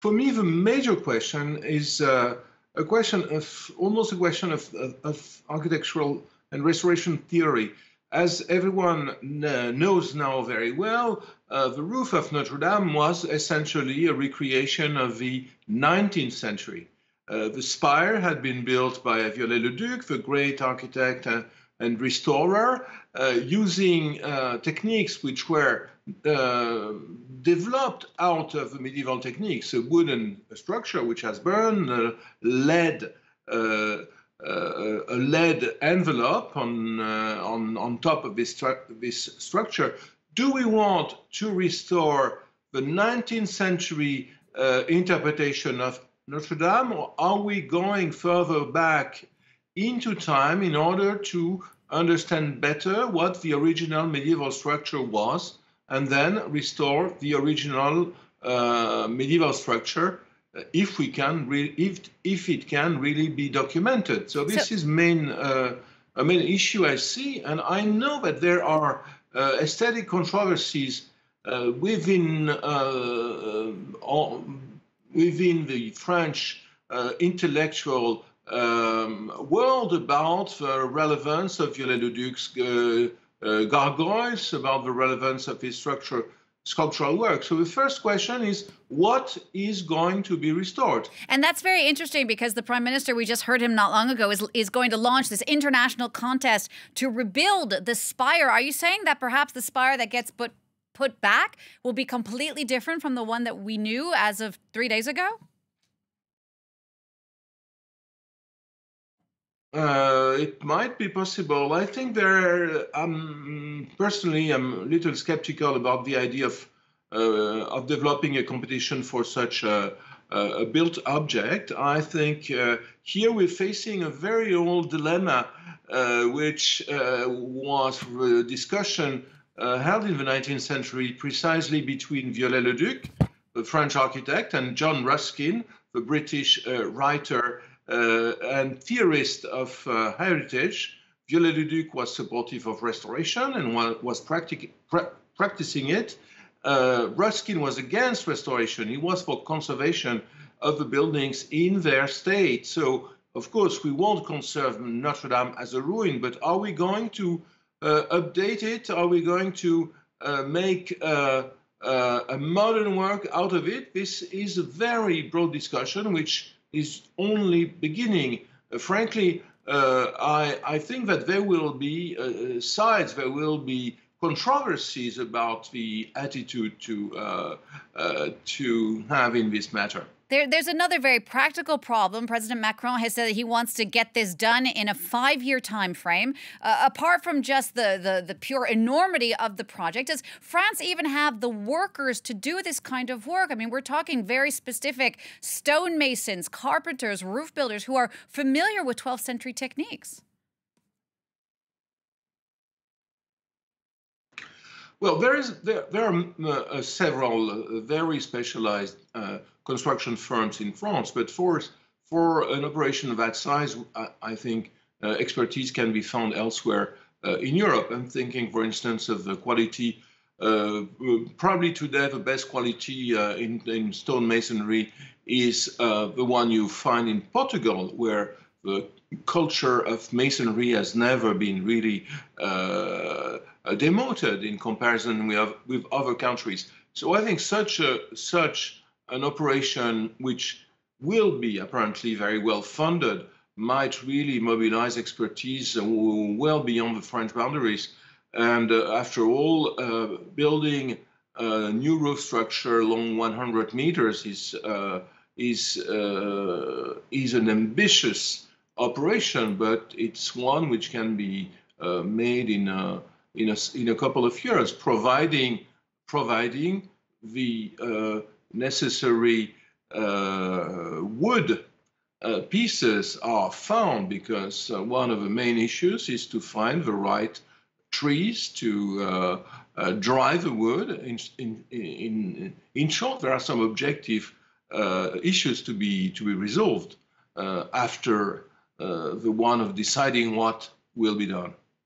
For me, the major question is a question of almost a question of architectural and restoration theory. As everyone knows now very well, the roof of Notre-Dame was essentially a recreation of the 19th century. The spire had been built by Viollet-le-Duc, the great architect and restorer, using techniques which were developed out of the medieval techniques, a wooden structure which has burned, a lead envelope on top of this structure. Do we want to restore the 19th century interpretation of Notre-Dame, or are we going further back into time in order to understand better what the original medieval structure was, and then restore the original medieval structure if it can really be documented? So this is a main issue I see, and I know that there are aesthetic controversies within the French intellectual world about the relevance of Viollet-le-Duc's gargoyles, about the relevance of his sculptural work. So the first question is, what is going to be restored? And that's very interesting because the Prime Minister, we just heard him not long ago, is going to launch this international contest to rebuild the spire. Are you saying that perhaps the spire that gets put back will be completely different from the one that we knew as of 3 days ago? It might be possible. I think personally, I'm a little skeptical about the idea of developing a competition for such a built object. I think here we're facing a very old dilemma, which was a discussion held in the 19th century precisely between Viollet-le-Duc, the French architect, and John Ruskin, the British writer and theorist of heritage. Viollet-le-Duc was supportive of restoration and was practicing it. Ruskin was against restoration. He was for conservation of the buildings in their state. So, of course, we won't conserve Notre-Dame as a ruin, but are we going to update it? Are we going to make a modern work out of it? This is a very broad discussion, which is only beginning. Frankly, I think that there will be sides, there will be controversies about the attitude to have in this matter. There's another very practical problem. President Macron has said that he wants to get this done in a 5-year time frame. Apart from just the pure enormity of the project, does France even have the workers to do this kind of work? I mean, we're talking very specific stonemasons, carpenters, roof builders who are familiar with 12th century techniques. Well, there are several very specialized construction firms in France, but for an operation of that size, I think expertise can be found elsewhere in Europe. I'm thinking, for instance, of the quality. Probably today, the best quality in stonemasonry is the one you find in Portugal, where the culture of masonry has never been really demoted in comparison with other countries. So I think such an operation, which will be apparently very well funded, might really mobilize expertise well beyond the French boundaries. And after all, building a new roof structure along 100 meters is an ambitious operation, but it's one which can be made in a couple of years, providing the necessary wood pieces are found, because one of the main issues is to find the right trees to dry the wood. In short, there are some objective issues to be resolved after the one of deciding what will be done.